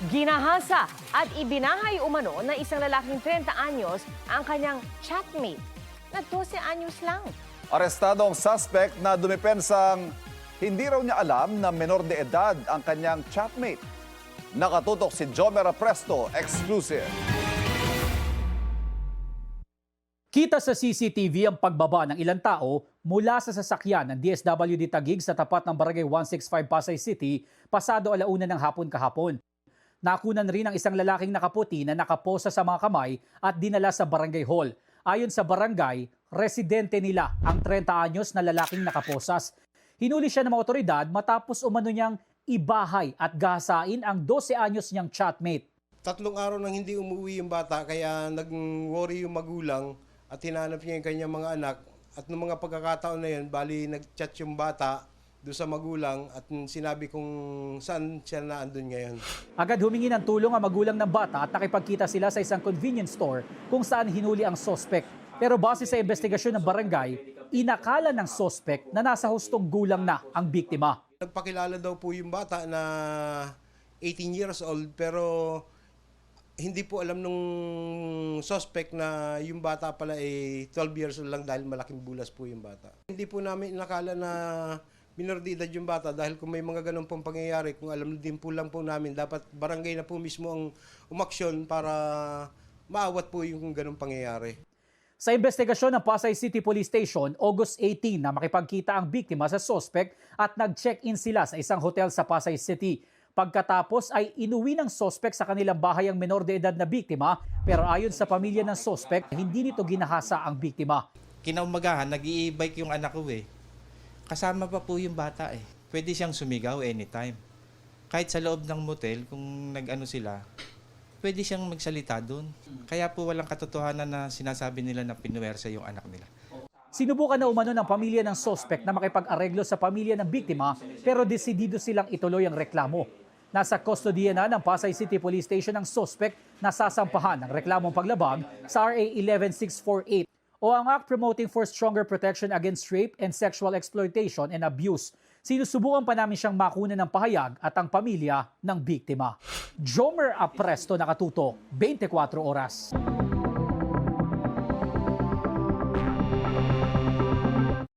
Ginahasa at ibinahay umano na isang lalaking 30 anyos ang kanyang chatmate na 12 anyos lang. Arestado ang suspect na dumipensang hindi raw niya alam na menor de edad ang kanyang chatmate. Nakatutok si Jomer Presto, exclusive. Kita sa CCTV ang pagbaba ng ilang tao mula sa sasakyan ng DSWD Taguig sa tapat ng Barangay 165 Pasay City pasado 1:00 ng hapon kahapon. Nakunan rin ang isang lalaking nakaputi na nakaposa sa mga kamay at dinala sa barangay hall. Ayon sa barangay, residente nila ang 30 anyos na lalaking nakaposas. Hinuli siya ng mga otoridad matapos umano niyang ibahay at gahasain ang 12 anyos niyang chatmate. 3 araw nang hindi umuwi yung bata kaya nag-worry yung magulang at hinanap niya yung kanyang mga anak. At noong mga pagkakataon na yun, bali nag-chat yung bata doon sa magulang at sinabi kung saan siya naandun ngayon. Agad humingi ng tulong ang magulang ng bata at nakipagkita sila sa isang convenience store kung saan hinuli ang suspect. Pero base sa investigasyon ng barangay, inakala ng suspect na nasa hustong gulang na ang biktima. Nagpakilala daw po yung bata na 18 years old pero hindi po alam nung suspect na yung bata pala ay 12 years old lang dahil malaking bulas po yung bata. Hindi po namin inakala na minor de edad yung bata dahil kung may mga ganun pong pangyayari, kung alam din po lang po namin, dapat barangay na po mismo ang umaksyon para maawat po yung ganung pangyayari. Sa investigasyon ng Pasay City Police Station, August 18 na makipagkita ang biktima sa suspect at nag-check-in sila sa isang hotel sa Pasay City. Pagkatapos ay inuwi ng suspect sa kanilang bahay ang menor de edad na biktima pero ayon sa pamilya ng suspect, hindi nito ginahasa ang biktima. Kinaumagahan, nag-i-bike yung anak ko Kasama pa po yung bata Pwede siyang sumigaw anytime. Kahit sa loob ng motel, kung nag-ano sila, pwede siyang magsalita doon. Kaya po walang katotohanan na sinasabi nila na pinuwersa yung anak nila. Sinubukan na umano ng pamilya ng suspect na makipag-areglo sa pamilya ng biktima pero desidido silang ituloy ang reklamo. Nasa kustodiya na ng Pasay City Police Station ang suspect na sasampahan ng reklamong paglabag sa RA 11648 o ang Act Promoting for Stronger Protection Against Rape and Sexual Exploitation and Abuse. Sinusubukan pa namin siyang makunan ng pahayag at ang pamilya ng biktima. Jomer Presto, nakatutok, 24 oras.